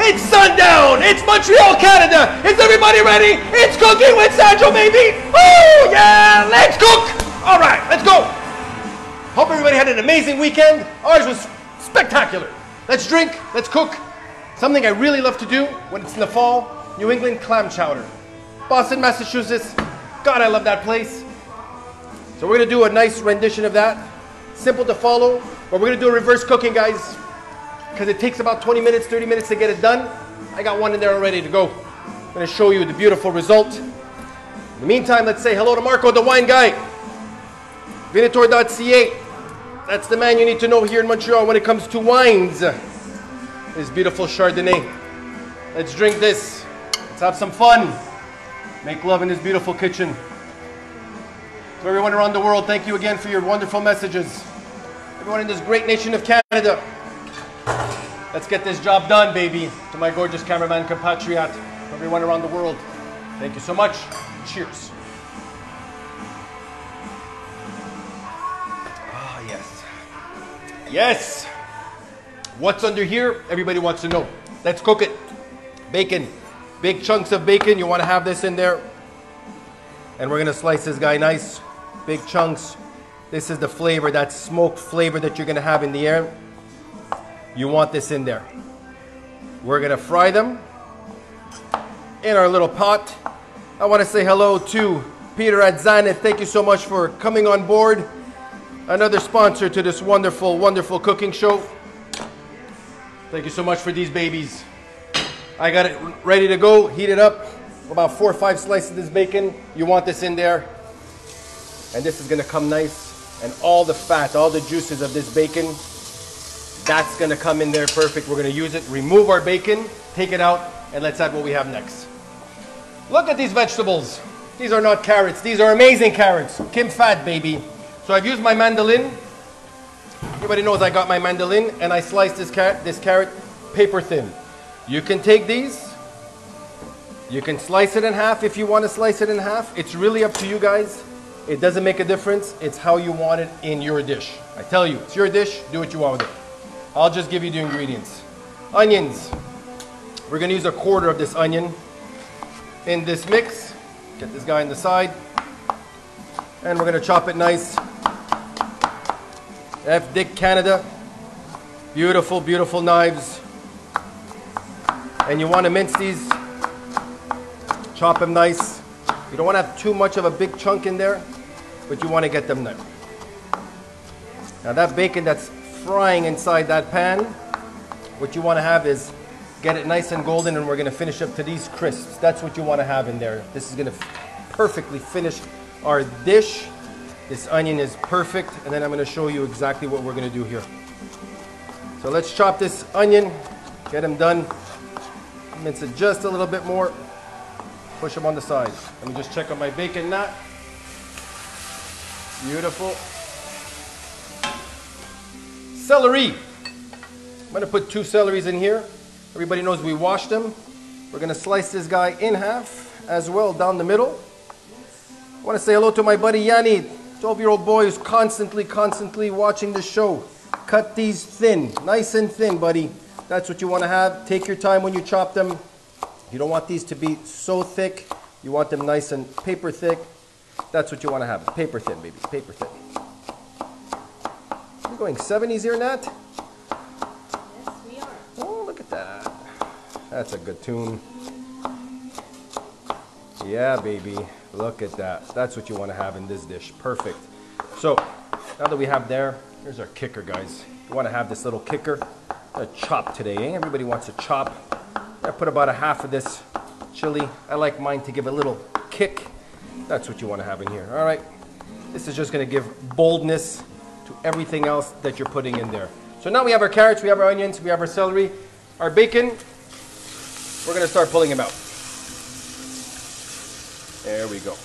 It's sundown. It's Montreal, Canada. Is everybody ready? It's cooking with Sandro, baby. Oh, yeah. Let's cook. All right, let's go. Hope everybody had an amazing weekend. Ours was spectacular. Let's drink. Let's cook. Something I really love to do when it's in the fall, New England clam chowder. Boston, Massachusetts. God, I love that place. So we're gonna do a nice rendition of that. Simple to follow, but we're gonna do a reverse cooking, guys, because it takes about 20 minutes, 30 minutes to get it done. I got one in there ready to go. I'm gonna show you the beautiful result. In the meantime, let's say hello to Marco, the wine guy. Venator.ca. That's the man you need to know here in Montreal when it comes to wines. This beautiful Chardonnay. Let's drink this. Let's have some fun. Make love in this beautiful kitchen. To everyone around the world, thank you again for your wonderful messages. Everyone in this great nation of Canada. Let's get this job done, baby. To my gorgeous cameraman compatriot, everyone around the world, thank you so much. Cheers. Ah, yes. Yes. What's under here? Everybody wants to know. Let's cook it. Bacon. Big chunks of bacon. You want to have this in there. And we're going to slice this guy nice. Big chunks. This is the flavor, that smoked flavor that you're going to have in the air. You want this in there. We're going to fry them in our little pot. I want to say hello to Peter at Zanet. Thank you so much for coming on board. Another sponsor to this wonderful, wonderful cooking show. Thank you so much for these babies. I got it ready to go. Heat it up. About 4 or 5 slices of this bacon. You want this in there. And this is going to come nice. And all the fat, all the juices of this bacon, that's going to come in there perfect. We're going to use it. Remove our bacon. Take it out. And let's add what we have next. Look at these vegetables. These are not carrots. These are amazing carrots. Kim Fat, baby. So I've used my mandolin. Everybody knows I got my mandolin. And I sliced this carrot paper thin. You can take these. You can slice it in half if you want to slice it in half. It's really up to you guys. It doesn't make a difference. It's how you want it in your dish. I tell you, it's your dish. Do what you want with it. I'll just give you the ingredients. Onions. We're going to use 1/4 of this onion in this mix. Get this guy on the side. And we're going to chop it nice. F. Dick Canada. Beautiful, beautiful knives. And you want to mince these. Chop them nice. You don't want to have too much of a big chunk in there, but you want to get them nice. Now that bacon that's frying inside that pan, what you want to have is get it nice and golden, and we're going to finish up to these crisps. That's what you want to have in there. This is going to perfectly finish our dish. This onion is perfect, and then I'm going to show you exactly what we're going to do here. So let's chop this onion, get them done. Mince it just a little bit more. Push them on the side. Let me just check on my bacon knot. Beautiful. Celery. I'm going to put 2 celeries in here. Everybody knows we washed them. We're going to slice this guy in half as well down the middle. I want to say hello to my buddy Yanni, 12-year-old boy who's constantly watching the show. Cut these thin, nice and thin, buddy. That's what you want to have. Take your time when you chop them. You don't want these to be so thick. You want them nice and paper thick. That's what you want to have. Paper thin, baby. Paper thin. We're going 70s here, Nat? Yes, we are. Oh, look at that. That's a good tune. Yeah, baby. Look at that. That's what you want to have in this dish. Perfect. So, now that we have there, here's our kicker, guys. You want to have this little kicker. A chop today, eh? Everybody wants a chop. I put about 1/2 of this chili. I like mine to give a little kick. That's what you want to have in here. All right. This is just going to give boldness to everything else that you're putting in there. So now we have our carrots, we have our onions, we have our celery, our bacon. We're going to start pulling them out. There we go.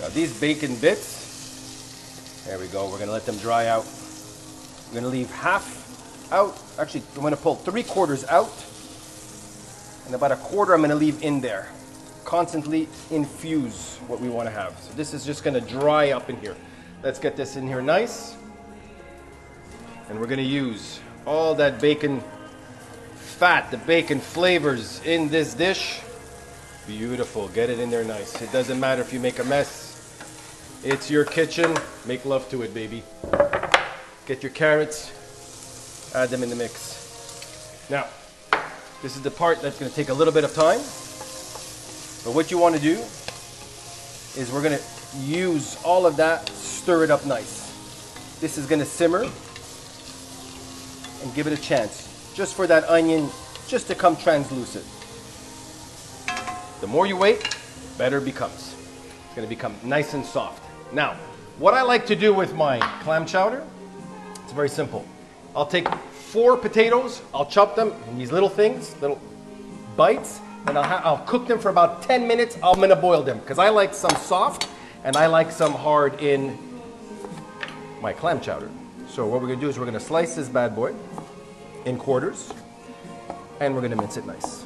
Now these bacon bits, there we go. We're going to let them dry out. We're going to leave half out. Actually, I'm going to pull 3/4 out. And about 1/4 I'm going to leave in there. Constantly infuse what we want to have. So this is just going to dry up in here. Let's get this in here nice. And we're going to use all that bacon fat, the bacon flavors in this dish. Beautiful. Get it in there nice. It doesn't matter if you make a mess. It's your kitchen. Make love to it, baby. Get your carrots. Add them in the mix. Now, this is the part that's going to take a little bit of time. But what you want to do is we're going to use all of that, stir it up nice. This is going to simmer and give it a chance just for that onion just to come translucent. The more you wait, better it becomes. It's going to become nice and soft. Now, what I like to do with my clam chowder, it's very simple. I'll take 4 potatoes, I'll chop them in these little things, little bites, and I'll cook them for about 10 minutes. I'm going to boil them because I like some soft and I like some hard in my clam chowder. So what we're going to do is we're going to slice this bad boy in quarters and we're going to mince it nice.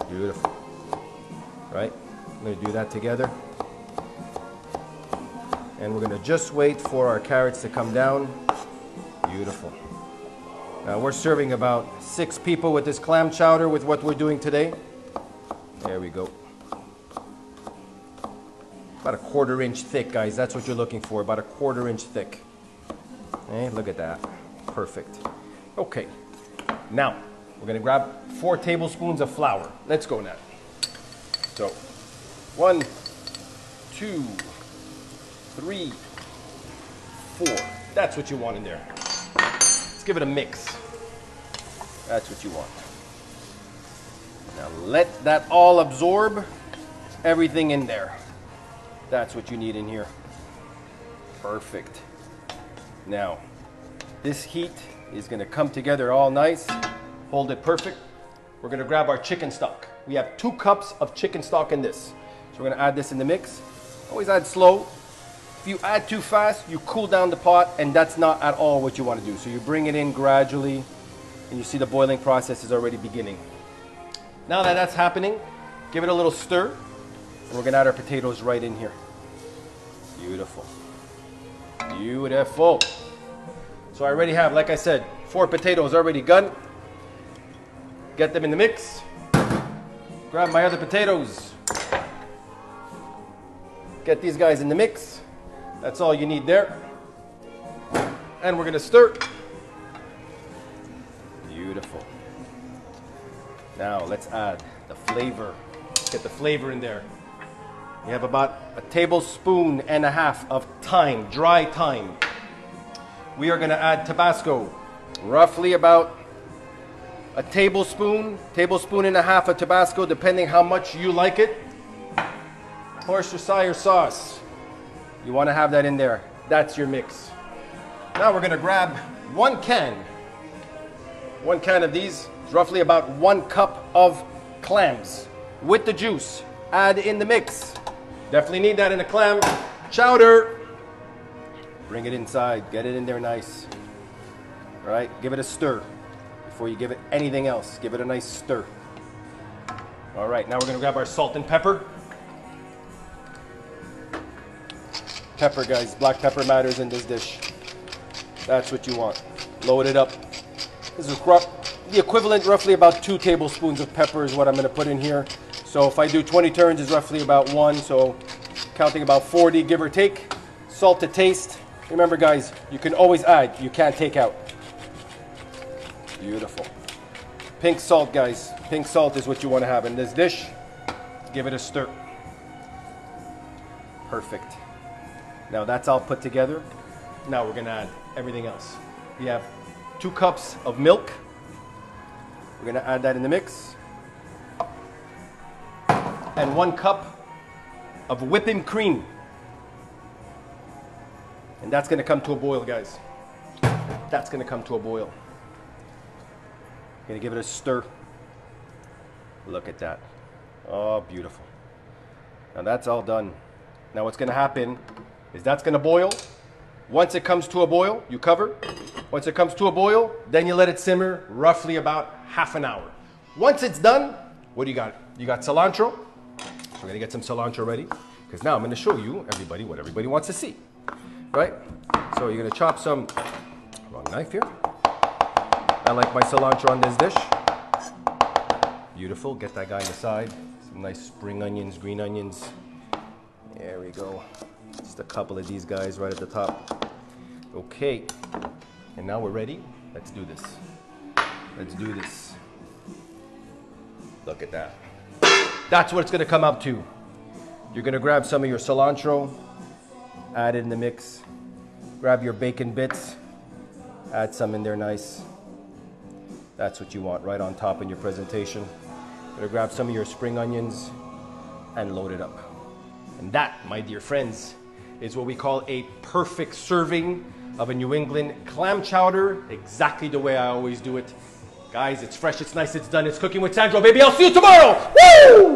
Beautiful. Right? I'm going to do that together. And we're going to just wait for our carrots to come down. Beautiful. Now we're serving about 6 people with this clam chowder with what we're doing today. There we go. About a 1/4 inch thick, guys. That's what you're looking for. About a 1/4 inch thick. Hey, look at that. Perfect. Okay. Now, we're going to grab 4 tablespoons of flour. Let's go now. So, 1, 2, 3, 4. That's what you want in there. Let's give it a mix. That's what you want. Now let that all absorb everything in there. That's what you need in here. Perfect. Now, this heat is going to come together all nice. Hold it perfect. We're going to grab our chicken stock. We have 2 cups of chicken stock in this. So we're going to add this in the mix. Always add slow. If you add too fast, you cool down the pot, and that's not at all what you want to do. So you bring it in gradually, and you see the boiling process is already beginning. Now that that's happening, give it a little stir, and we're going to add our potatoes right in here. Beautiful. Beautiful. So I already have, like I said, 4 potatoes already done. Get them in the mix. Grab my other potatoes. Get these guys in the mix. That's all you need there. And we're going to stir. Beautiful. Now let's add the flavor. Get the flavor in there. You have about a 1.5 tablespoons of thyme, dry thyme. We are going to add Tabasco. Roughly about a tablespoon, 1.5 tablespoons of Tabasco, depending how much you like it. Worcestershire sauce. You want to have that in there. That's your mix. Now we're going to grab 1 can. 1 can of these is roughly about 1 cup of clams with the juice. Add in the mix. Definitely need that in a clam chowder. Bring it inside. Get it in there nice. All right, give it a stir. Before you give it anything else, give it a nice stir. All right, now we're going to grab our salt and pepper. Pepper, guys, black pepper matters in this dish. That's what you want. Load it up. This is the equivalent, roughly about 2 tablespoons of pepper is what I'm going to put in here. So if I do 20 turns, it's roughly about 1. So counting about 40, give or take. Salt to taste. Remember, guys, you can always add. You can't take out. Beautiful. Pink salt, guys. Pink salt is what you want to have in this dish. Give it a stir. Perfect. Now that's all put together. Now we're going to add everything else. We have 2 cups of milk. We're going to add that in the mix. And 1 cup of whipping cream. And that's going to come to a boil, guys. That's going to come to a boil. Going to give it a stir. Look at that. Oh, beautiful. Now that's all done. Now what's going to happen is that's going to boil. Once it comes to a boil, you cover. Once it comes to a boil, then you let it simmer roughly about ½ an hour. Once it's done, what do you got? You got cilantro. We're going to get some cilantro ready because now I'm going to show you everybody what everybody wants to see. Right? So you're going to chop some, wrong knife here. I like my cilantro on this dish. Beautiful. Get that guy on the side. Some nice spring onions, green onions. There we go. Just a couple of these guys right at the top. Okay. And now we're ready. Let's do this. Let's do this. Look at that. That's what it's going to come up to. You're going to grab some of your cilantro, add it in the mix. Grab your bacon bits, add some in there nice. That's what you want right on top in your presentation. You're going to grab some of your spring onions and load it up. And that, my dear friends, is what we call a perfect serving of a New England clam chowder, exactly the way I always do it. Guys, it's fresh, it's nice, it's done, it's cooking with Sandro, baby. I'll see you tomorrow. Woo!